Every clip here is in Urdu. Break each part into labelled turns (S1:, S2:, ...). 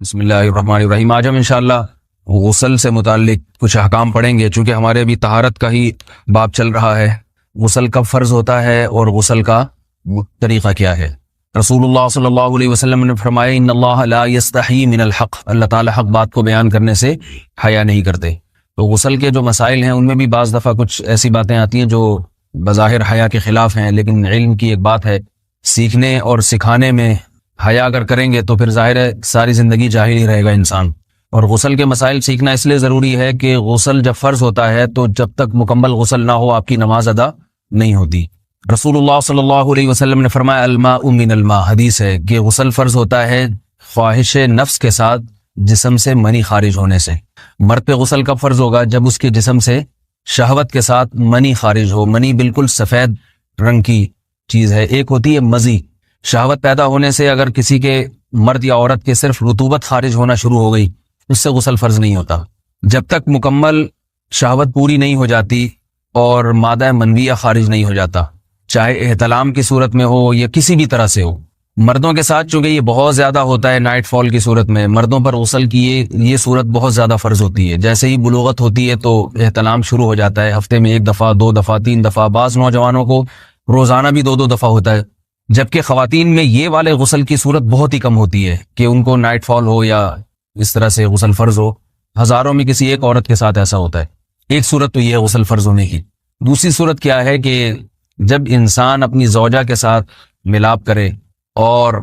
S1: بسم اللہ الرحمن الرحیم۔ آج ہم انشاءاللہ غسل سے متعلق کچھ احکام پڑھیں گے، چونکہ ہمارے ابھی طہارت کا ہی باب چل رہا ہے۔ غسل کب فرض ہوتا ہے اور غسل کا طریقہ کیا ہے؟ رسول اللہ صلی اللہ علیہ وسلم نے فرمایا ان اللہ لا یستحی من الحق، اللہ تعالی حق بات کو بیان کرنے سے حیا نہیں کرتے۔ تو غسل کے جو مسائل ہیں ان میں بھی بعض دفعہ کچھ ایسی باتیں آتی ہیں جو بظاہر حیا کے خلاف ہیں، لیکن علم کی ایک بات ہے، سیکھنے اور سکھانے میں حیا اگر کریں گے تو پھر ظاہر ہے ساری زندگی جاہل ہی رہے گا انسان۔ اور غسل کے مسائل سیکھنا اس لیے ضروری ہے کہ غسل جب فرض ہوتا ہے تو جب تک مکمل غسل نہ ہو آپ کی نماز ادا نہیں ہوتی۔ رسول اللہ صلی اللہ علیہ وسلم نے فرمایا الماء من الماء، حدیث ہے کہ غسل فرض ہوتا ہے خواہش نفس کے ساتھ جسم سے منی خارج ہونے سے۔ مرد پہ غسل کب فرض ہوگا؟ جب اس کے جسم سے شہوت کے ساتھ منی خارج ہو۔ منی بالکل سفید رنگ کی چیز ہے، ایک ہوتی ہے مزی۔ شہوت پیدا ہونے سے اگر کسی کے مرد یا عورت کے صرف رطوبت خارج ہونا شروع ہو گئی اس سے غسل فرض نہیں ہوتا۔ جب تک مکمل شہوت پوری نہیں ہو جاتی اور مادہ منویہ خارج نہیں ہو جاتا، چاہے احتلام کی صورت میں ہو یا کسی بھی طرح سے ہو۔ مردوں کے ساتھ چونکہ یہ بہت زیادہ ہوتا ہے، نائٹ فال کی صورت میں مردوں پر غسل کی یہ صورت بہت زیادہ فرض ہوتی ہے۔ جیسے ہی بلوغت ہوتی ہے تو احتلام شروع ہو جاتا ہے، ہفتے میں 1 دفعہ 2 دفعہ 3 دفعہ، بعض نوجوانوں کو روزانہ بھی 2 دفعہ ہوتا ہے، جبکہ خواتین میں یہ والے غسل کی صورت بہت ہی کم ہوتی ہے کہ ان کو نائٹ فال ہو یا اس طرح سے غسل فرض ہو۔ ہزاروں میں کسی ایک عورت کے ساتھ ایسا ہوتا ہے۔ ایک صورت تو یہ ہے غسل فرض ہونے کی۔ دوسری صورت کیا ہے کہ جب انسان اپنی زوجہ کے ساتھ ملاپ کرے اور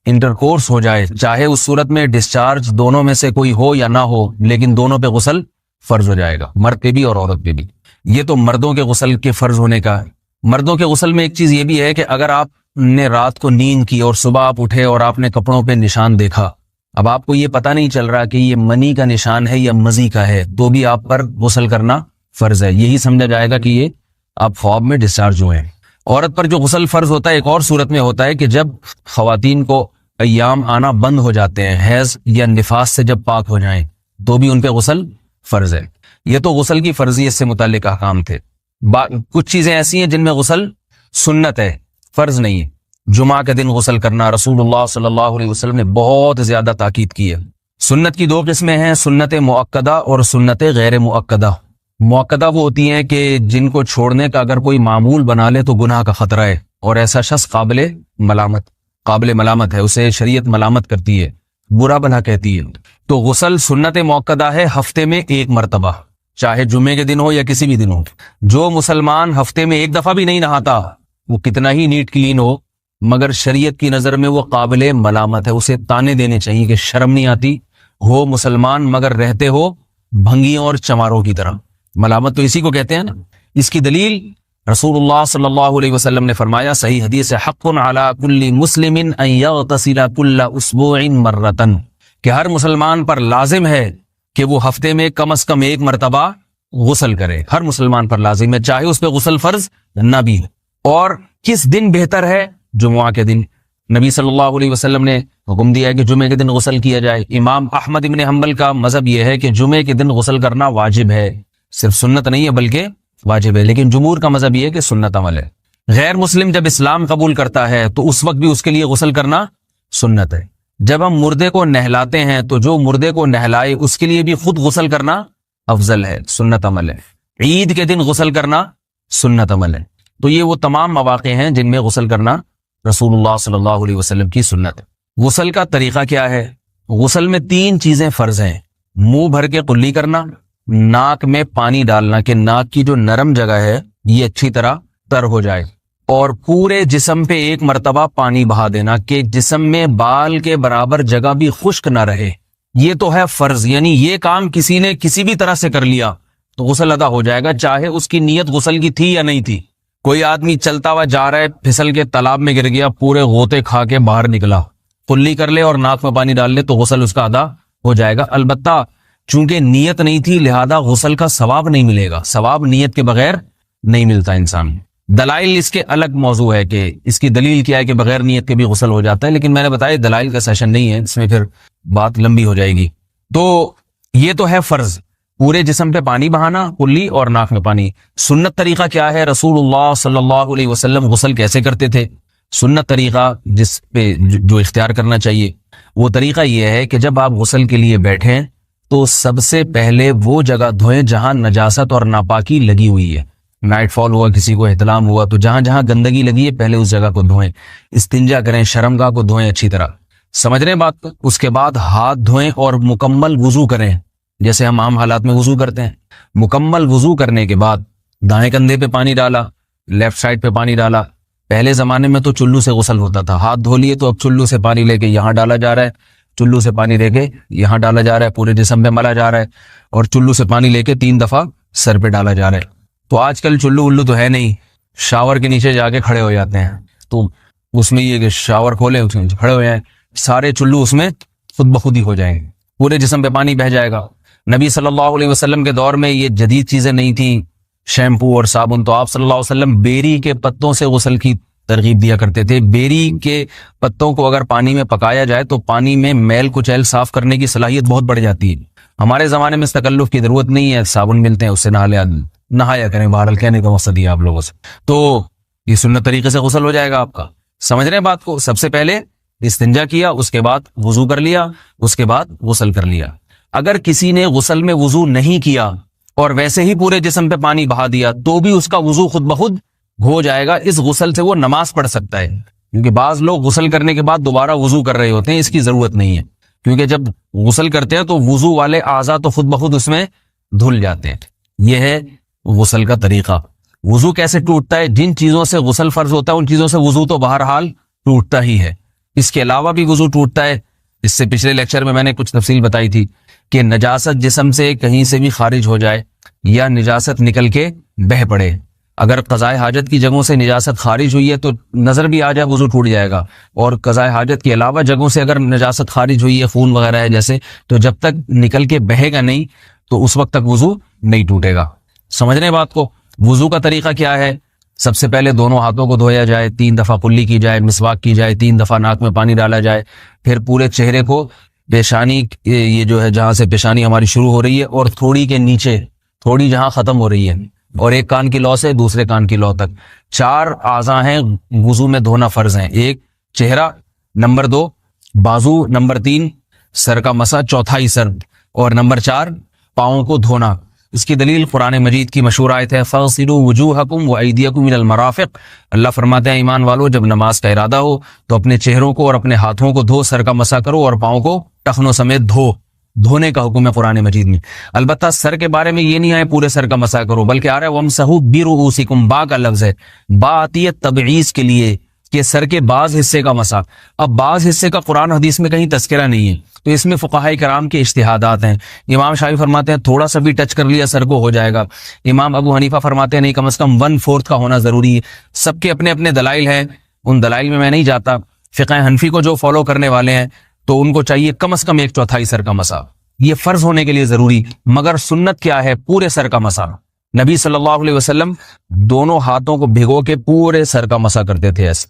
S1: انٹرکورس ہو جائے، چاہے اس صورت میں ڈسچارج دونوں میں سے کوئی ہو یا نہ ہو، لیکن دونوں پہ غسل فرض ہو جائے گا، مرد پہ بھی اور عورت پہ بھی۔ یہ تو مردوں کے غسل کے فرض ہونے کا ہے۔ مردوں کے غسل میں ایک چیز یہ بھی ہے کہ اگر آپ نے رات کو نیند کی اور صبح آپ اٹھے اور آپ نے کپڑوں پہ نشان دیکھا، اب آپ کو یہ پتہ نہیں چل رہا کہ یہ منی کا نشان ہے یا مزی کا ہے، تو بھی آپ پر غسل کرنا فرض ہے۔ یہی سمجھا جائے گا کہ یہ آپ خواب میں ڈسچارج ہوئے ہیں۔ عورت پر جو غسل فرض ہوتا ہے ایک اور صورت میں ہوتا ہے کہ جب خواتین کو ایام آنا بند ہو جاتے ہیں، حیض یا نفاس سے جب پاک ہو جائیں تو بھی ان پہ غسل فرض ہے۔ یہ تو غسل کی فرضیت سے متعلق احکام تھے۔ کچھ چیزیں ایسی ہیں جن میں غسل سنت ہے، فرض نہیں ہے۔ جمعہ کے دن غسل کرنا رسول اللہ صلی اللہ علیہ وسلم نے بہت زیادہ تاکید کی ہے۔ سنت کی 2 قسمیں ہیں، سنت مؤکدہ اور سنت غیر مؤکدہ۔ مؤکدہ وہ ہوتی ہیں کہ جن کو چھوڑنے کا اگر کوئی معمول بنا لے تو گناہ کا خطرہ ہے اور ایسا شخص قابل ملامت ہے، اسے شریعت ملامت کرتی ہے، برا بھلا کہتی ہے۔ تو غسل سنت مؤکدہ ہے، ہفتے میں 1 مرتبہ، چاہے جمعے کے دن ہو یا کسی بھی دن ہو۔ جو مسلمان ہفتے میں 1 دفعہ بھی نہیں نہاتا، وہ کتنا ہی نیٹ کلین ہو، مگر شریعت کی نظر میں وہ قابل ملامت ہے، اسے تانے دینے چاہیے کہ شرم نہیں آتی ہو مسلمان مگر رہتے ہو بھنگیوں اور چماروں کی طرح۔ ملامت تو اسی کو کہتے ہیں نا۔ اس کی دلیل رسول اللہ صلی اللہ علیہ وسلم نے فرمایا، صحیح حدیث ہے، حق علی کل مسلم ان یغتسل کل اسبوع مرۃ، کہ ہر مسلمان پر لازم ہے کہ وہ ہفتے میں کم از کم 1 مرتبہ غسل کرے۔ ہر مسلمان پر لازم ہے، چاہے اس پہ غسل فرض نہ بھی ہو۔ اور کس دن بہتر ہے؟ جمعہ کے دن۔ نبی صلی اللہ علیہ وسلم نے حکم دیا ہے کہ جمعے کے دن غسل کیا جائے۔ امام احمد ابن حنبل کا مذہب یہ ہے کہ جمعے کے دن غسل کرنا واجب ہے، صرف سنت نہیں ہے بلکہ واجب ہے، لیکن جمہور کا مذہب یہ ہے کہ سنت عمل ہے۔ غیر مسلم جب اسلام قبول کرتا ہے تو اس وقت بھی اس کے لیے غسل کرنا سنت ہے۔ جب ہم مردے کو نہلاتے ہیں تو جو مردے کو نہلائے اس کے لیے بھی خود غسل کرنا افضل ہے، سنت عمل ہے۔ عید کے دن غسل کرنا سنت عمل ہے۔ تو یہ وہ تمام مواقع ہیں جن میں غسل کرنا رسول اللہ صلی اللہ علیہ وسلم کی سنت ہے۔ غسل کا طریقہ کیا ہے؟ غسل میں 3 چیزیں فرض ہیں، منہ بھر کے قلی کرنا، ناک میں پانی ڈالنا کہ ناک کی جو نرم جگہ ہے یہ اچھی طرح تر ہو جائے، اور پورے جسم پہ 1 مرتبہ پانی بہا دینا کہ جسم میں بال کے برابر جگہ بھی خشک نہ رہے۔ یہ تو ہے فرض، یعنی یہ کام کسی نے کسی بھی طرح سے کر لیا تو غسل ادا ہو جائے گا، چاہے اس کی نیت غسل کی تھی یا نہیں تھی۔ کوئی آدمی چلتا ہوا جا رہا ہے، پھسل کے تالاب میں گر گیا، پورے غوطے کھا کے باہر نکلا، قلی کر لے اور ناک میں پانی ڈال لے تو غسل اس کا ادا ہو جائے گا۔ البتہ چونکہ نیت نہیں تھی لہذا غسل کا ثواب نہیں ملے گا، ثواب نیت کے بغیر نہیں ملتا انسان۔ دلائل اس کے الگ موضوع ہے کہ اس کی دلیل کیا ہے کہ بغیر نیت کے بھی غسل ہو جاتا ہے، لیکن میں نے بتایا دلائل کا سیشن نہیں ہے، اس میں پھر بات لمبی ہو جائے گی۔ تو یہ تو ہے فرض، پورے جسم پہ پانی بہانا، کلی اور ناک میں پانی۔ سنت طریقہ کیا ہے؟ رسول اللہ صلی اللہ علیہ وسلم غسل کیسے کرتے تھے؟ سنت طریقہ جس پہ جو اختیار کرنا چاہیے وہ طریقہ یہ ہے کہ جب آپ غسل کے لیے بیٹھیں تو سب سے پہلے وہ جگہ دھوئیں جہاں نجاست اور ناپاکی لگی ہوئی ہے. نائٹ فال ہوا, کسی کو احتلام ہوا, تو جہاں جہاں گندگی لگی ہے پہلے اس جگہ کو دھوئیں. استنجا کریں, شرمگاہ کو دھوئیں اچھی طرح. سمجھ رہے ہیں بات کو؟ اس کے بعد ہاتھ دھوئیں اور مکمل وضو کریں جیسے ہم عام حالات میں وضو کرتے ہیں. مکمل وضو کرنے کے بعد دائیں کندھے پہ پانی ڈالا, لیفٹ سائڈ پہ پانی ڈالا. پہلے زمانے میں تو چلو سے غسل ہوتا تھا, ہاتھ دھو لیے تو اب چلو سے پانی لے کے یہاں ڈالا جا رہا ہے, چلو سے پانی لے کے یہاں ڈالا جا رہا ہے, پورے جسم پہ ملا جا رہا ہے, اور چلو سے پانی لے کے 3 دفعہ سر پہ ڈالا جا رہا ہے. تو آج کل چلو الو تو ہے نہیں, شاور کے نیچے جا کے کھڑے ہو جاتے ہیں. تو اس میں یہ کہ شاور کھولے اس میں کھڑے ہو جائیں, سارے چلو اس میں خود بخود ہی ہو جائیں گے, پورے جسم پہ پانی بہہ جائے گا. نبی صلی اللہ علیہ وسلم کے دور میں یہ جدید چیزیں نہیں تھیں, شیمپو اور صابن. تو آپ صلی اللہ علیہ وسلم بیری کے پتوں سے غسل کی ترغیب دیا کرتے تھے. بیری کے پتوں کو اگر پانی میں پکایا جائے تو پانی میں میل کچیل صاف کرنے کی صلاحیت بہت بڑھ جاتی ہے. ہمارے زمانے میں اس تکلف کی ضرورت نہیں ہے, صابن ملتے ہیں اس سے نہایا کریں. بہرحال کہنے کا مقصد یہ آپ لوگوں سے, تو یہ سنت طریقے سے غسل ہو جائے گا آپ کا. سمجھ رہے ہیں بات کو؟ سب سے پہلے استنجا کیا, اس کے بعد وضو کر لیا, اس کے بعد غسل کر لیا. اگر کسی نے غسل میں وضو نہیں کیا اور ویسے ہی پورے جسم پہ پانی بہا دیا تو بھی اس کا وضو خود بخود ہو جائے گا. اس غسل سے وہ نماز پڑھ سکتا ہے, کیونکہ بعض لوگ غسل کرنے کے بعد دوبارہ وضو کر رہے ہوتے ہیں. اس کی ضرورت نہیں ہے, کیونکہ جب غسل کرتے ہیں تو وضو والے اعضاء تو خود بخود اس میں دھل جاتے ہیں. یہ ہے غسل کا طریقہ. وضو کیسے ٹوٹتا ہے؟ جن چیزوں سے غسل فرض ہوتا ہے ان چیزوں سے وضو تو بہرحال ٹوٹتا ہی ہے. اس کے علاوہ بھی وضو ٹوٹتا ہے. اس سے پچھلے لیکچر میں نے کچھ تفصیل بتائی تھی کہ نجاست جسم سے کہیں سے بھی خارج ہو جائے یا نجاست نکل کے بہہ پڑے. اگر قضاء حاجت کی جگہوں سے نجاست خارج ہوئی ہے تو نظر بھی آ جائے وضو ٹوٹ جائے گا, اور قضاء حاجت کے علاوہ جگہوں سے اگر نجاست خارج ہوئی ہے, خون وغیرہ ہے جیسے, تو جب تک نکل کے بہے گا نہیں تو اس وقت تک وضو نہیں ٹوٹے گا. سمجھ رہے ہیں بات کو؟ وضو کا طریقہ کیا ہے؟ سب سے پہلے دونوں ہاتھوں کو دھویا جائے, 3 دفعہ کلی کی جائے, مسواک کی جائے, 3 دفعہ ناک میں پانی ڈالا جائے, پھر پورے چہرے کو پیشانی, یہ جو ہے جہاں سے پیشانی ہماری شروع ہو رہی ہے اور تھوڑی کے نیچے تھوڑی جہاں ختم ہو رہی ہے, اور ایک کان کی لو سے دوسرے کان کی لو تک 4 اعضاء ہیں وضو میں دھونا فرض ہیں. 1 چہرہ, نمبر 2 بازو, نمبر 3 سر کا مسا, چوتھا ہی سر, اور نمبر 4 پاؤں کو دھونا. اس کی دلیل قرآن مجید کی مشہور آیت ہے فَاغْسِلُوا وُجُوهَكُمْ وَأَيْدِيَكُمْ إِلَى الْمَرَافِقِ. اللہ فرماتے ہیں ایمان والو, جب نماز کا ارادہ ہو تو اپنے چہروں کو اور اپنے ہاتھوں کو دھو, سر کا مسا کرو اور پاؤں کو ٹخنوں سمیت دھو. دھونے کا حکم ہے قرآن مجید میں. البتہ سر کے بارے میں یہ نہیں آئے پورے سر کا مسا کرو, بلکہ آ رہا ہے وَامْسَحُوا بِرُؤُوسِكُمْ. با کا لفظ ہے, با آتی ہے تبعیض کے لیے کہ سر کے بعض حصے کا مسا. اب بعض حصے کا قرآن حدیث میں کہیں تذکرہ نہیں ہے, تو اس میں فقہاء کرام کے اجتہادات ہیں. امام شافعی فرماتے ہیں تھوڑا سا بھی ٹچ کر لیا سر کو ہو جائے گا. امام ابو حنیفہ فرماتے ہیں نہیں, کم از کم 1/4 کا ہونا ضروری ہے. سب کے اپنے اپنے دلائل ہیں, ان دلائل میں نہیں جاتا. فقہ حنفی کو جو فالو کرنے والے ہیں تو ان کو چاہیے کم از کم 1/4 سر کا مسا, یہ فرض ہونے کے لیے ضروری. مگر سنت کیا ہے؟ پورے سر کا مسا. نبی صلی اللہ علیہ وسلم دونوں ہاتھوں کو بھگو کے پورے سر کا مسا کرتے تھے ایسے.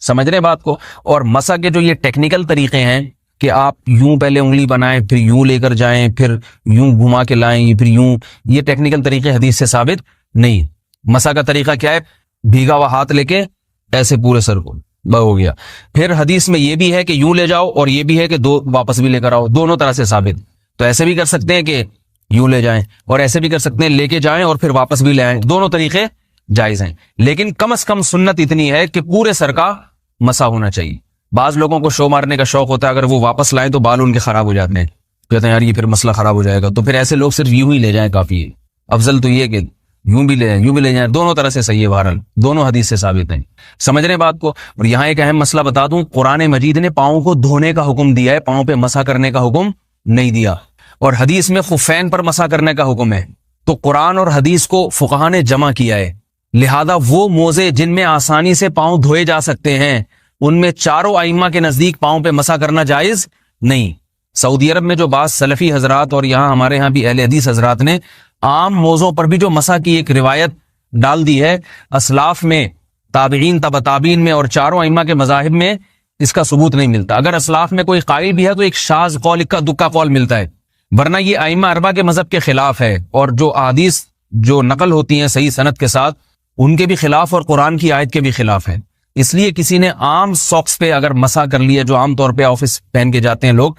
S1: سمجھ رہے بات کو؟ اور مسا کے جو یہ ٹیکنیکل طریقے ہیں کہ آپ یوں پہلے انگلی بنائیں, پھر یوں لے کر جائیں, پھر یوں گھما کے لائیں, پھر یوں, یہ ٹیکنیکل طریقے حدیث سے ثابت نہیں. مسا کا طریقہ کیا ہے؟ بھیگا ہوا ہاتھ لے کے ایسے پورے سر کو ہو گیا. پھر حدیث میں یہ بھی ہے کہ یوں لے جاؤ اور یہ بھی ہے کہ 2 واپس بھی لے کر آؤ, دونوں طرح سے ثابت. تو ایسے بھی کر سکتے ہیں کہ یوں لے جائیں, اور ایسے بھی کر سکتے ہیں لے کے جائیں اور پھر واپس بھی لے آئیں, دونوں طریقے جائز ہیں. لیکن کم از کم سنت اتنی ہے کہ پورے سر کا مسا ہونا چاہیے. بعض لوگوں کو شو مارنے کا شوق ہوتا ہے, اگر وہ واپس لائیں تو بال ان کے خراب ہو جاتے ہیں, کہتے ہیں یار یہ پھر مسئلہ خراب ہو جائے گا. تو پھر ایسے لوگ صرف یوں ہی لے جائیں کافی ہے. افضل تو یہ کہ یوں بھی لے جائیں یوں بھی لے جائیں, دونوں طرح سے صحیح ہے. بہرحال دونوں حدیث سے ثابت ہیں. سمجھ رہے ہیں بات کو؟ اور یہاں ایک اہم مسئلہ بتا دوں, قرآن مجید نے پاؤں کو دھونے کا حکم دیا ہے, پاؤں پہ مسا کرنے کا حکم نہیں دیا. اور حدیث میں خفین پر مسا کرنے کا حکم ہے. تو قرآن اور حدیث کو فقہا نے جمع کیا ہے. لہذا وہ موزے جن میں آسانی سے پاؤں دھوئے جا سکتے ہیں ان میں چاروں ائمہ کے نزدیک پاؤں پہ مسا کرنا جائز نہیں. سعودی عرب میں جو بعض سلفی حضرات اور یہاں ہمارے ہاں بھی اہل حدیث حضرات نے عام موضوع پر بھی جو مسا کی ایک روایت ڈال دی ہے, اسلاف میں, تابعین, تبع تابعین میں اور چاروں ائمہ کے مذاہب میں اس کا ثبوت نہیں ملتا. اگر اسلاف میں کوئی قائل بھی ہے تو ایک شاذ قول, اکا دکا قول ملتا ہے, ورنہ یہ ائمہ اربعہ کے مذہب کے خلاف ہے. اور جو احادیث جو نقل ہوتی ہیں صحیح سند کے ساتھ ان کے بھی خلاف اور قرآن کی آیت کے بھی خلاف ہے. اس لیے کسی نے عام ساکس پہ اگر مسا کر لیا، جو عام طور پہ آفس پہن کے جاتے ہیں لوگ،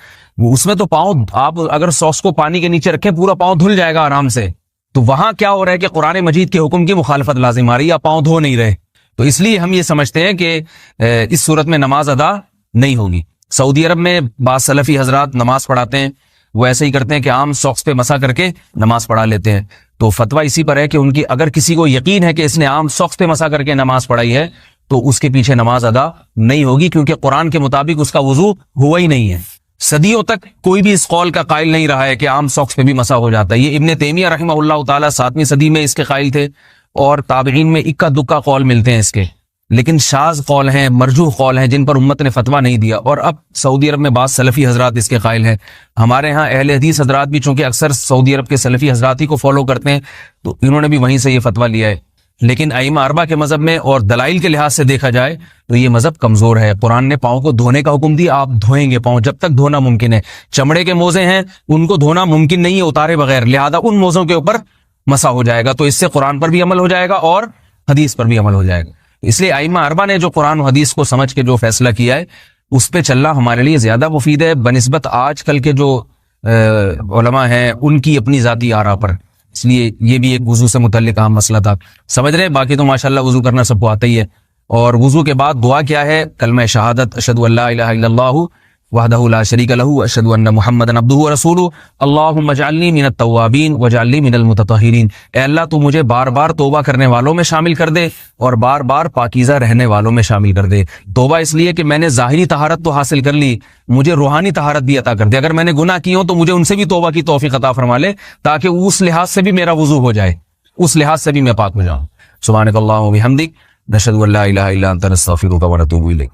S1: اس میں تو پاؤں، آپ اگر ساکس کو پانی کے نیچے رکھیں پورا پاؤں دھل جائے گا آرام سے. تو وہاں کیا ہو رہا ہے کہ قرآن مجید کے حکم کی مخالفت لازم آ رہی ہے، آپ پاؤں دھو نہیں رہے. تو اس لیے ہم یہ سمجھتے ہیں کہ اس صورت میں نماز ادا نہیں ہوگی. سعودی عرب میں بعض سلفی حضرات نماز پڑھاتے ہیں، وہ ایسے ہی کرتے ہیں کہ عام ساکس پہ مسا کر کے نماز پڑھا لیتے ہیں. تو فتویٰ اسی پر ہے کہ ان کی اگر کسی کو یقین ہے کہ اس نے عام ساکس پہ مسا کر کے نماز پڑھائی ہے تو اس کے پیچھے نماز ادا نہیں ہوگی، کیونکہ قرآن کے مطابق اس کا وضو ہوا ہی نہیں ہے. صدیوں تک کوئی بھی اس قول کا قائل نہیں رہا ہے کہ عام ساکس پہ بھی مسا ہو جاتا ہے. یہ ابن تیمیہ رحمہ اللہ تعالیٰ 7ویں صدی میں اس کے قائل تھے، اور تابعین میں اکا دکا قول ملتے ہیں اس کے، لیکن شاذ قول ہیں، مرجوح قول ہیں جن پر امت نے فتویٰ نہیں دیا. اور اب سعودی عرب میں بعض سلفی حضرات اس کے قائل ہیں. ہمارے ہاں اہل حدیث حضرات بھی چونکہ اکثر سعودی عرب کے سلفی حضرات ہی کو فالو کرتے ہیں، تو انہوں نے بھی وہیں سے یہ فتویٰ لیا ہے. لیکن ائمہ اربعہ کے مذہب میں اور دلائل کے لحاظ سے دیکھا جائے تو یہ مذہب کمزور ہے. قرآن نے پاؤں کو دھونے کا حکم دیا، آپ دھوئیں گے پاؤں جب تک دھونا ممکن ہے. چمڑے کے موزے ہیں ان کو دھونا ممکن نہیں ہے اتارے بغیر، لہذا ان موزوں کے اوپر مسا ہو جائے گا. تو اس سے قرآن پر بھی عمل ہو جائے گا اور حدیث پر بھی عمل ہو جائے گا. اس لیے ائمہ اربعہ نے جو قرآن و حدیث کو سمجھ کے جو فیصلہ کیا ہے اس پہ چلنا ہمارے لیے زیادہ مفید ہے بنسبت آج کل کے جو علماء ہیں ان کی اپنی ذاتی آراء پر. اس لیے یہ بھی ایک وضو سے متعلق اہم مسئلہ تھا. سمجھ رہے ہیں؟ باقی تو ماشاءاللہ وضو کرنا سب کو آتا ہی ہے. اور وضو کے بعد دعا کیا ہے؟ کلمہ شہادت، اشہد ان لا الہ الا اللہ وحدہ لا شریک لہ اشہد ان محمدا عبدہ ورسولہ اللہم اجعلنی من التوابین واجعلنی من المتطہرین. اے اللہ تو مجھے بار بار توبہ کرنے والوں میں شامل کر دے اور بار بار پاکیزہ رہنے والوں میں شامل کر دے. توبہ اس لیے کہ میں نے ظاہری طہارت تو حاصل کر لی، مجھے روحانی طہارت بھی عطا کر دے. اگر میں نے گناہ کی ہوں تو مجھے ان سے بھی توبہ کی توفیق عطا فرما لے، تاکہ اس لحاظ سے بھی میرا وضو ہو جائے، اس لحاظ سے بھی میں پاک ہو جاؤں. سبحانک اللہم و بحمدک، نشہد ان لا الہ الا انت، نستغفرک و نتوب الیک.